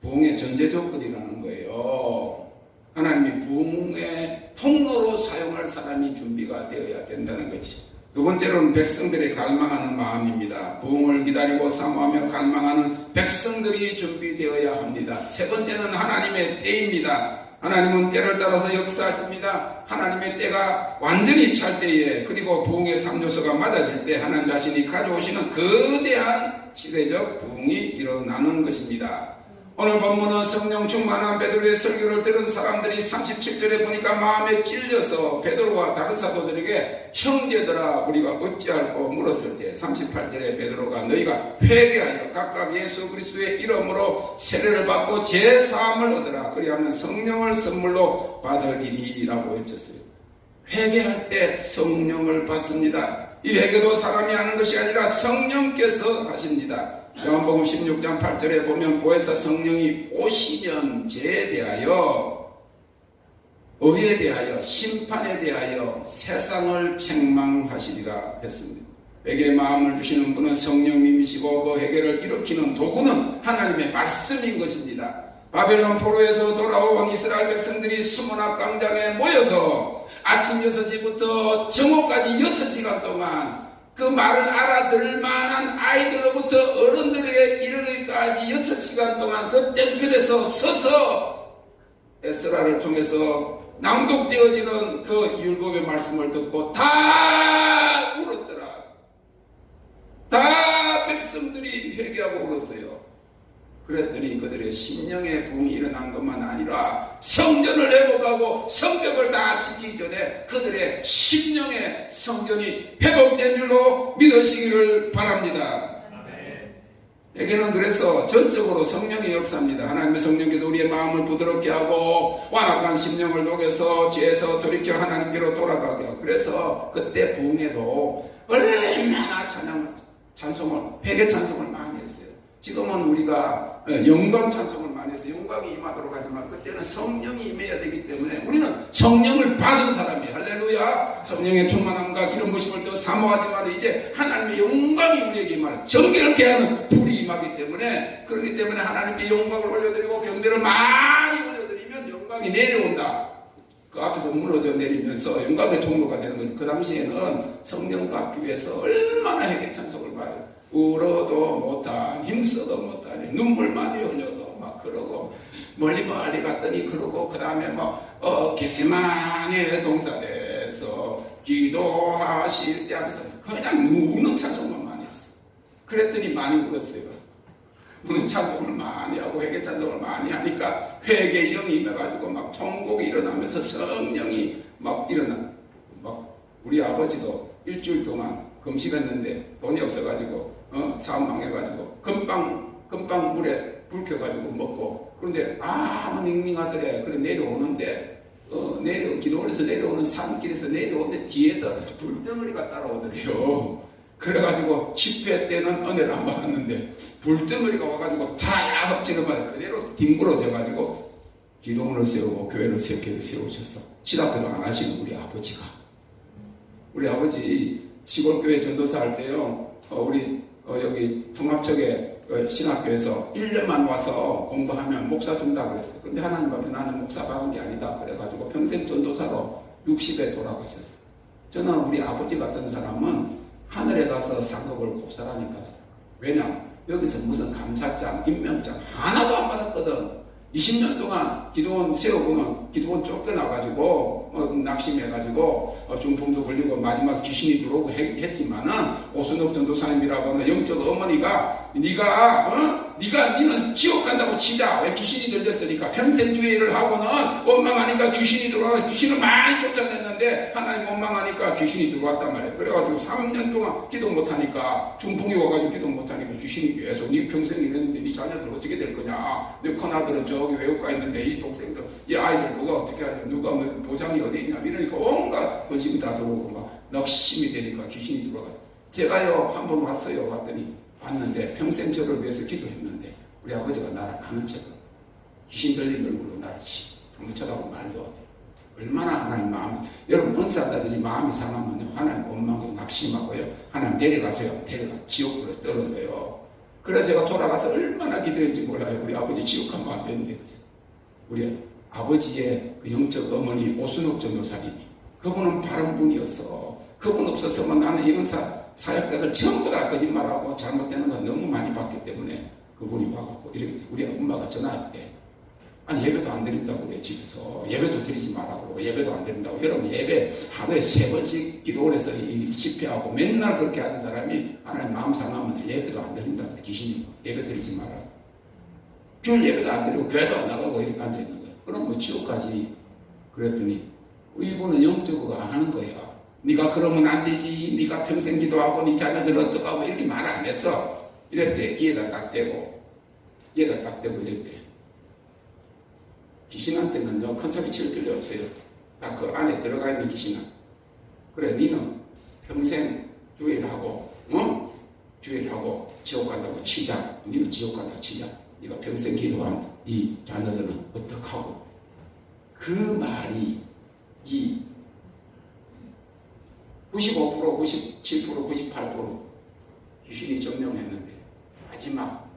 부흥의 전제 조건이라는 거예요. 하나님이 부흥의 통로로 사용할 사람이 준비가 되어야 된다는 거지. 두 번째로는 백성들의 갈망하는 마음입니다. 부흥을 기다리고 사모하며 갈망하는 백성들이 준비되어야 합니다. 세 번째는 하나님의 때입니다. 하나님은 때를 따라서 역사하십니다. 하나님의 때가 완전히 찰 때에, 그리고 부흥의 3요소가 맞아질 때 하나님 자신이 가져오시는 거대한 시대적 부흥이 일어나는 것입니다. 오늘 본문은 성령 충만한 베드로의 설교를 들은 사람들이 37절에 보니까 마음에 찔려서 베드로와 다른 사도들에게 형제들아 우리가 어찌할꼬 물었을 때 38절에 베드로가 너희가 회개하여 각각 예수 그리스도의 이름으로 세례를 받고 제사함을 얻으라 그리하면 성령을 선물로 받으리니 라고 외쳤어요. 회개할 때 성령을 받습니다. 이 회개도 사람이 하는 것이 아니라 성령께서 하십니다. 요한복음 16장 8절에 보면 보혜사 성령이 오시면 죄에 대하여, 의에 대하여, 심판에 대하여 세상을 책망하시리라 했습니다. 회개의 마음을 주시는 분은 성령님이시고 그 회개를 일으키는 도구는 하나님의 말씀인 것입니다. 바벨론 포로에서 돌아온 이스라엘 백성들이 수문학 광장에 모여서 아침 6시부터 정오까지 6시간 동안 그 말을 알아들을 만한 아이들로부터 어른들에게 이르기까지 6시간 동안 그 tempel에서 서서 에스라를 통해서 낭독되어지는 그 율법의 말씀을 듣고 다 울었더라. 다 백성들이 회개하고 울었어요. 그랬더니 그들의 심령의 부흥이 일어난 것만 아니라 성전을 회복하고 성벽을 다 지키기 전에 그들의 심령의 성전이 회복된 줄로 믿으시기를 바랍니다. 회개는 그래서 전적으로 성령의 역사입니다. 하나님의 성령께서 우리의 마음을 부드럽게 하고 완악한 심령을 녹여서 죄에서 돌이켜 하나님께로 돌아가게 하고, 그래서 그때 부흥에도 얼마나 찬송을, 회개 찬송을 많이 했어요. 지금은 우리가 영광 찬송을 많이 해서 영광이 임하도록 하지만, 그때는 성령이 임해야 되기 때문에 우리는 성령을 받은 사람이에요. 할렐루야. 성령의 충만함과 기름 부심을 더 사모하지만 이제 하나님의 영광이 우리에게 임하는, 정결케 하는 불이 임하기 때문에, 그렇기 때문에 하나님께 영광을 올려드리고 경배를 많이 올려드리면 영광이 내려온다. 그 앞에서 무너져 내리면서 영광의 통로가 되는 거죠. 그 당시에는 성령 받기 위해서 얼마나 회개 찬송을 받아요. 울어도 못한, 힘써도 못하니, 눈물 많이 흘려도 막 그러고, 멀리 갔더니 그러고, 그 다음에 겟세마네 동산에서 기도하실 때 하면서 그냥 우는 찬송만 많이 했어. 그랬더니 많이 울었어요. 우는 찬송을 많이 하고 회개 찬송을 많이 하니까 회개의 영이 임해가지고 막 통곡이 일어나면서 성령이 막 일어나. 우리 아버지도 일주일 동안 금식했는데 돈이 없어가지고 사업 망해가지고 금방 물에 불 켜가지고 먹고, 그런데 아무 닝닝하더래. 그래 내려오는데 기도원에서 내려오는 산길에서 내려오는데 뒤에서 불덩어리가 따라오더래요. 그래가지고 집회 때는 은혜를 안 받았는데 불덩어리가 와가지고 다 엎지는 말에 그대로 뒹굴어져가지고 기도원을 세우고 교회를 세우셨어. 신학교도 안 하시는 우리 아버지 시골교회 전도사 할 때요, 우리 여기 통합척에 신학교에서 1년만 와서 공부하면 목사 준다 그랬어요. 근데 하나님 앞에 나는 목사 받은 게 아니다 그래가지고 평생 전도사로 60에 돌아가셨어요. 저는 우리 아버지 같은 사람은 하늘에 가서 상급을 고스란히 받았어요. 왜냐? 여기서 무슨 감사장, 임명장 하나도 안 받았거든. 20년 동안 기도원 세우고는 기도원 쫓겨나가지고 낙심해가지고 중풍도 걸리고 마지막 귀신이 들어오고 했지만은 오순옥 전도사님이라고는 영적 어머니가 니는 지옥 간다고 치자. 왜? 귀신이 들렸으니까. 평생 주의를 하고는 원망하니까 귀신이 들어와서 귀신을 많이 쫓아냈는데 하나님 원망하니까 귀신이 들어왔단 말이에요. 그래가지고 3년 동안 기도 못하니까 중풍이 와가지고 기도 못하니까 귀신이 계속 니 평생 이랬는데 니 자녀들 어떻게 될 거냐. 내 큰아들은 저기 외국가 있는데 이 동생들 이 아이들 누가 어떻게 하냐. 누가 보장이 어디 있냐. 이러니까 온갖 권심이 다 들어오고 막 넋심이 되니까 귀신이 들어가서 제가요 한 번 왔어요. 왔더니 봤는데 평생 저를 위해서 기도했는데 우리 아버지가 나를 아는 척을 귀신 들린 얼굴로 나를 아무 쳐다보고 말도 안 해. 얼마나 하나님 마음, 여러분 은사자들이 마음이 상하면요 하나님 원망하고 낙심하고요 하나님 데려가세요. 지옥으로 떨어져요. 그래서 제가 돌아가서 얼마나 기도했는지 몰라요. 우리 아버지 지옥 가면 안 되는데. 우리 아버지의 그 영적 어머니 오순옥 전도사님이 그분은 바른 분이었어. 그분 없었으면 나는 이런 사역자들 전부 다 거짓말하고 잘못되는 거 너무 많이 봤기 때문에 그분이 와갖고 이렇게 우리 엄마가 전화할 때 아니 예배도 안 드린다고 그래. 집에서 예배도 드리지 말라고 그러고 예배도 안 드린다고. 여러분 예배 하루에 3번씩 기도원에서 집회하고 맨날 그렇게 하는 사람이 하나님 마음 상하면 예배도 안 드린다고 그래. 귀신이 예배 드리지 말라고. 주일 예배도 안 드리고 교회도 안 나가고 이렇게 앉아있는 거야. 그럼 지옥까지. 그랬더니 이분은 영적으로 안 하는 거야. 네가 그러면 안 되지. 네가 평생 기도하고 네 자녀들 어떡하고 이렇게 말 안 했어. 이랬대. 귀에다 딱 대고 이랬대. 귀신한테는요 큰 소리 칠 필요 없어요. 딱 그 안에 들어가 있는 귀신은 그래 니는 평생 주일하고 주일하고 지옥 간다고 치자. 니는 지옥 간다고 치자. 네가 평생 기도한 이 자녀들은 어떡하고. 그 말이 이 95%, 97%, 98% 귀신이 점령했는데 마지막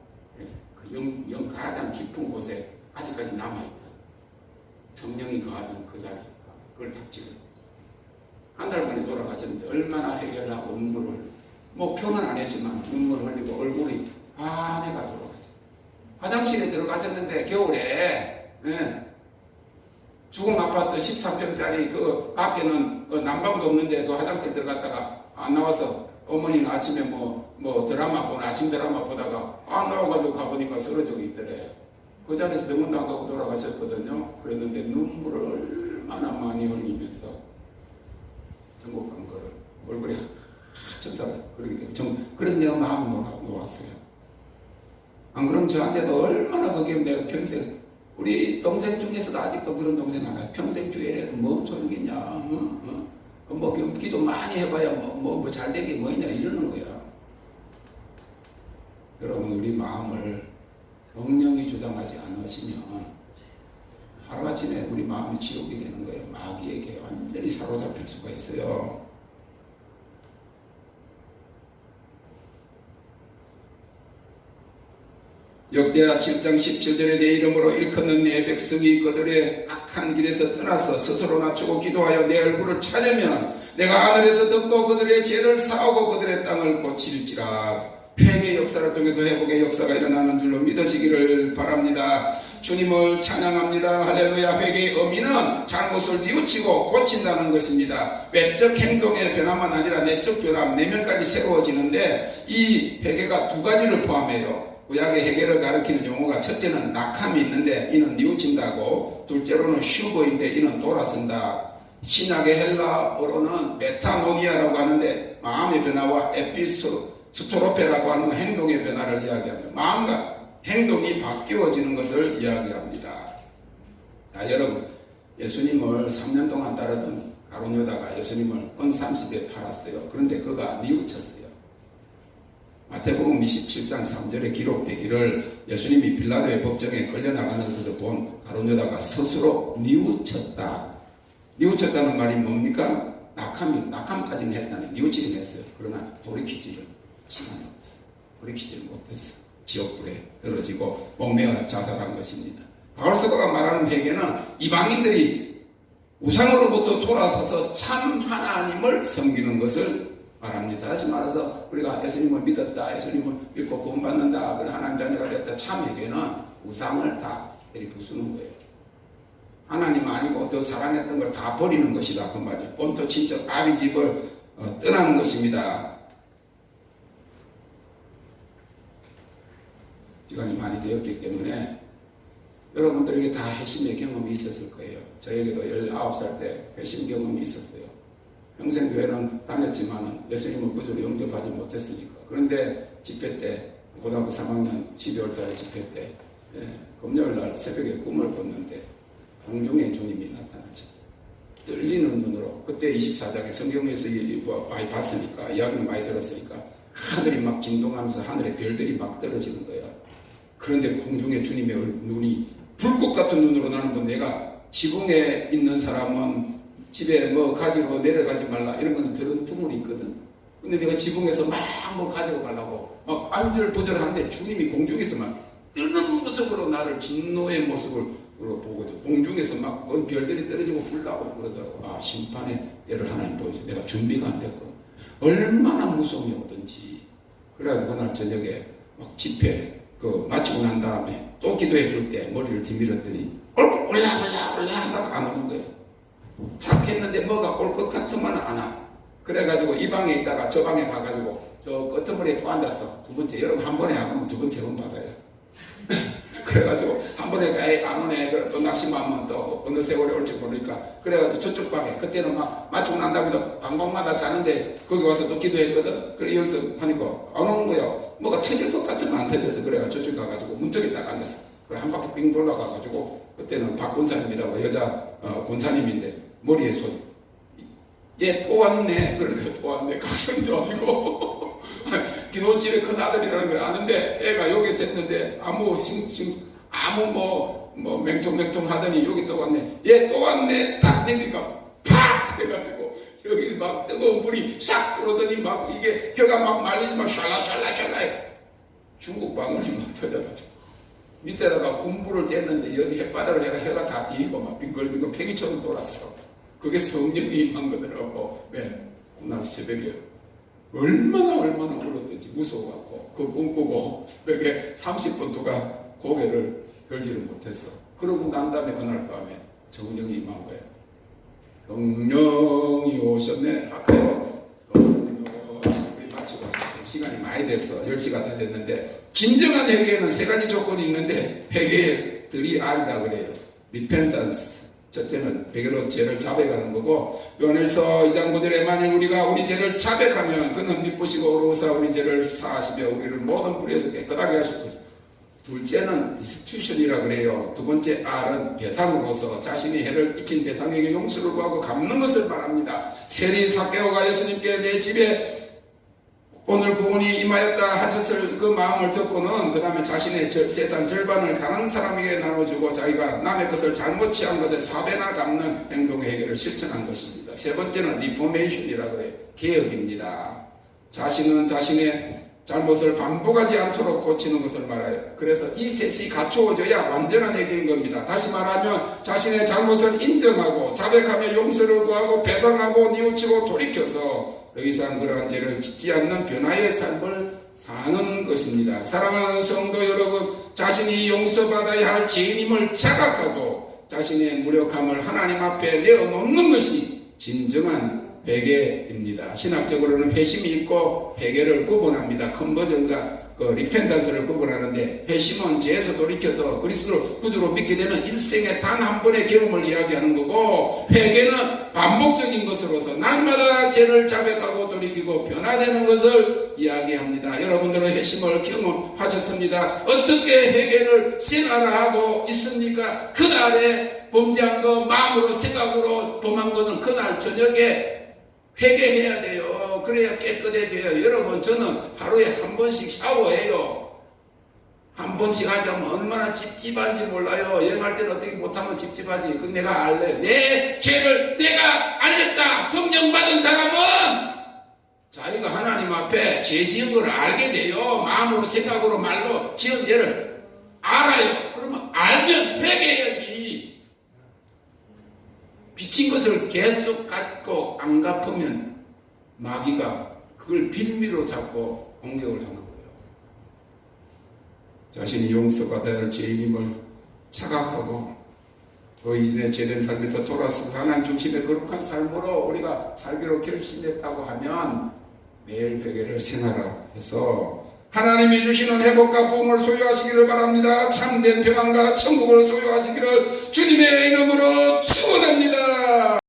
그 가장 깊은 곳에 아직까지 남아있다. 성령이 거하는 그 자리, 그걸 딱 찍어. 한 달 만에 돌아가셨는데 얼마나 해결하고 눈물을 표는 안 했지만 눈물 흘리고 얼굴이 환해가 돌아가죠. 화장실에 들어가셨는데 겨울에 죽은 아파트 13평짜리 그 밖에는 난방도 없는데 그 화장실 들어갔다가 안 나와서 어머니는 아침에 아침 드라마 보다가 안 나와가지고 가보니까 쓰러지고 있더래. 그 자리에서 병원도 안 가고 돌아가셨거든요. 그랬는데 눈물을 얼마나 많이 흘리면서 전국 간 거를 얼굴에 천사가 그러기 때문에 그래서 내가 마음이 놓았어요. 안 그러면 저한테도 얼마나 그게 내가 평생, 우리 동생 중에서도 아직도 그런 동생 하나, 평생 주일에도 뭔 소용이냐, 뭐 기도 많이 해봐야 뭐 잘 되게 뭐냐 이러는 거야. 여러분, 우리 마음을 성령이 주장하지 않으시면 하루아침에 우리 마음이 지옥이 되는 거예요. 마귀에게 완전히 사로잡힐 수가 있어요. 역대하 7장 17절에 내 이름으로 일컫는 내 백성이 그들의 악한 길에서 떠나서 스스로 낮추고 기도하여 내 얼굴을 찾으면 내가 하늘에서 듣고 그들의 죄를 사하고 그들의 땅을 고칠지라. 회개의 역사를 통해서 회복의 역사가 일어나는 줄로 믿으시기를 바랍니다. 주님을 찬양합니다. 할렐루야. 회개의 의미는 잘못을 뉘우치고 고친다는 것입니다. 외적 행동의 변화만 아니라 내적 변화, 내면까지 새로워지는데 이 회개가 두 가지를 포함해요. 구약의 회개를 가리키는 용어가 첫째는 낙함이 있는데 이는 뉘우친다고, 둘째로는 슈버인데 이는 돌아선다. 신약의 헬라어로는 메타노니아라고 하는데 마음의 변화와 에피스토로페라고 하는 행동의 변화를 이야기합니다. 마음과 행동이 바뀌어지는 것을 이야기합니다. 여러분, 예수님을 3년 동안 따르던 가룟 유다가 예수님을 은 30에 팔았어요. 그런데 그가 뉘우쳤어요. 마태복음 27장 3절에 기록되기를 예수님이 빌라도의 법정에 걸려나가는 것을 본 가룟 유다가 스스로 뉘우쳤다. 뉘우쳤다는 말이 뭡니까? 낙함까지는 했다네. 뉘우치긴 했어요. 그러나 돌이키지를 시간이 없어. 돌이키지를 못했어. 지옥불에 떨어지고 목매어 자살한 것입니다. 바울 사도가 말하는 회개는 이방인들이 우상으로부터 돌아서서 참 하나님을 섬기는 것을 말합니다. 다시 말해서 우리가 예수님을 믿었다, 예수님을 믿고 구원받는다, 하나님 자녀가 됐다. 참 회개는 우상을 다 부수는 거예요. 하나님 아니고 더 사랑했던 걸 다 버리는 것이다, 그 말이에요. 본토 친척 아비 집을 떠나는 것입니다. 시간이 많이 되었기 때문에 여러분들에게 다 회심의 경험이 있었을 거예요. 저에게도 19살 때 회심 경험이 있었어요. 평생 교회는 다녔지만 예수님을 구주로 영접하지 못했으니까. 그런데 집회 때, 고등학교 3학년 12월 달에 집회 때 금요일 날 새벽에 꿈을 꿨는데 공중에 주님이 나타나셨어요. 떨리는 눈으로. 그때 24장에 성경에서 많이 봤으니까, 이야기는 많이 들었으니까 하늘이 막 진동하면서 하늘에 별들이 막 떨어지는 거예요. 그런데 공중에 주님의 눈이 불꽃 같은 눈으로 나는 건, 내가 지붕에 있는 사람은 집에 뭐 가지고 내려가지 말라 이런 거는 들은 풍물이 있거든. 근데 내가 지붕에서 막 뭐 가지고 가려고 막 안절부절하는데 주님이 공중에서 막 뜨는 모습으로 나를 진노의 모습으로 보거든. 공중에서 막 별들이 떨어지고 불나고 그러더라고. 아, 심판의 때를 하나님 보여줘. 내가 준비가 안 됐거든. 얼마나 무서움이 오든지. 그래가지고 그날 저녁에 막 집회 마치고 난 다음에 또 기도해 줄 때 머리를 뒤밀었더니 옳고 올라 하다가 안 오는 거예요. 탁 했는데 뭐가 올 것 같으면 안 와. 그래가지고 이 방에 있다가 저 방에 가가지고 저 끄트머리에 또 앉았어. 두 번째. 여러분 한 번에 하면 두 번, 세 번 받아요. 그래가지고 한 번에 안 오네. 또 낙심하면 또 어느 세월에 올지 모르니까. 그래가지고 저쪽 방에, 그때는 막 맞추고 난 다음에 방방마다 자는데 거기 와서 또 기도했거든. 그래 여기서 하니까 안 오는 거야. 뭐가 터질 것 같으면 안 터져서. 그래가 저쪽 가가지고 문턱에 딱 앉았어. 그래 한 바퀴 빙 돌아가가지고, 그때는 박 권사님이라고 여자 권사님인데 머리에 손. 얘 또 왔네. 그러니까 또 왔네. 각성도 아니고. 기도집에 큰 아들이라는 걸 아는데 애가 여기서 했는데 아무 맹통맹통 하더니 여기 또 왔네. 얘 또 왔네. 딱 내니까 팍 해가지고 여기 막 뜨거운 불이 싹 들어오더니 막 이게 혀가 막 말리지 막 샬라샬라샬라 중국 방언이 막 터져가지고 밑에다가 군불을 댔는데 여기 햇바닥을 해가 혀가 다 뒤고 막 빙글빙글 팽이처럼 돌았어. 그게 성령이 임한 거더라고. 네. 그날 새벽에 얼마나 울었든지 무서워갖고 그 꿈꾸고 새벽에 30분 동안 고개를 들지를 못했어. 그러고 난 다음에 그날 밤에 성령이 임한 거예요. 성령이 오셨네. 아까요. 우리 마치고 시간이 많이 됐어. 10시가 다 됐는데, 진정한 회개에는 세 가지 조건이 있는데 회개의 들이 아니다 그래요. 리펜던스. 첫째는 회개로 죄를 자백하는 거고, 요한일서 2장 9절에 만일 우리가 우리 죄를 자백하면 그는 미쁘시고 의로우사 우리 죄를 사하시며 우리를 모든 불의에서 깨끗하게 하실 것이고, 둘째는 restitution이라 그래요. 두 번째 R은 배상으로서 자신이 해를 끼친 대상에게 용서를 구하고 갚는 것을 말합니다. 세리 삭개오가 예수님께 내 집에 오늘 구원이 임하였다 하셨을 그 마음을 듣고는 그 다음에 자신의 세상 절반을 가난한 사람에게 나눠주고 자기가 남의 것을 잘못 취한 것에 4배나 갚는 행동의 해결을 실천한 것입니다. 세 번째는 리포메이션이라 그래요. 개혁입니다. 자신은 자신의 잘못을 반복하지 않도록 고치는 것을 말해요. 그래서 이 셋이 갖추어져야 완전한 회개인 겁니다. 다시 말하면 자신의 잘못을 인정하고 자백하며 용서를 구하고 배상하고 뉘우치고 돌이켜서 더 이상 그러한 죄를 짓지 않는 변화의 삶을 사는 것입니다. 사랑하는 성도 여러분, 자신이 용서받아야 할 죄인임을 자각하고 자신의 무력함을 하나님 앞에 내어놓는 것이 진정한 회개입니다. 신학적으로는 회심이 있고 회개를 구분합니다. 컨버전과 리펜던스를 구분하는데, 회심은 죄에서 돌이켜서 그리스도를 구주로 믿게 되는 일생의 단 한 번의 경험을 이야기하는 거고, 회개는 반복적인 것으로서 날마다 죄를 자백하고 돌이키고 변화되는 것을 이야기합니다. 여러분들은 회심을 경험하셨습니다. 어떻게 회개를 생활하고 있습니까? 그날에 범죄한 거 마음으로 생각으로 범한 거는 그날 저녁에 회개해야 돼요. 그래야 깨끗해져요. 여러분, 저는 하루에 한 번씩 샤워해요. 한 번씩 하자면 얼마나 찝찝한지 몰라요. 여행할 때는 어떻게 못하면 찝찝하지. 그건 내가 알래. 내 죄를 내가 알렸다. 성령 받은 사람은 자기가 하나님 앞에 죄 지은 걸 알게 돼요. 마음으로 생각으로 말로 지은 죄를 알아요. 그러면 알면 회개해야지. 빚진 것을 계속 갖고 안 갚으면 마귀가 그걸 빌미로 잡고 공격을 하는 거예요. 자신이 용서받아야 할 죄인임을 자각하고 또 이전에 죄된 삶에서 돌아서 하나님 중심의 거룩한 삶으로 우리가 살기로 결심했다고 하면 매일 회개를 생활해서 하나님이 주시는 회복과 부흥을 소유하시기를 바랍니다. 참된 평안과 천국을 소유하시기를 주님의 이름으로 축원합니다.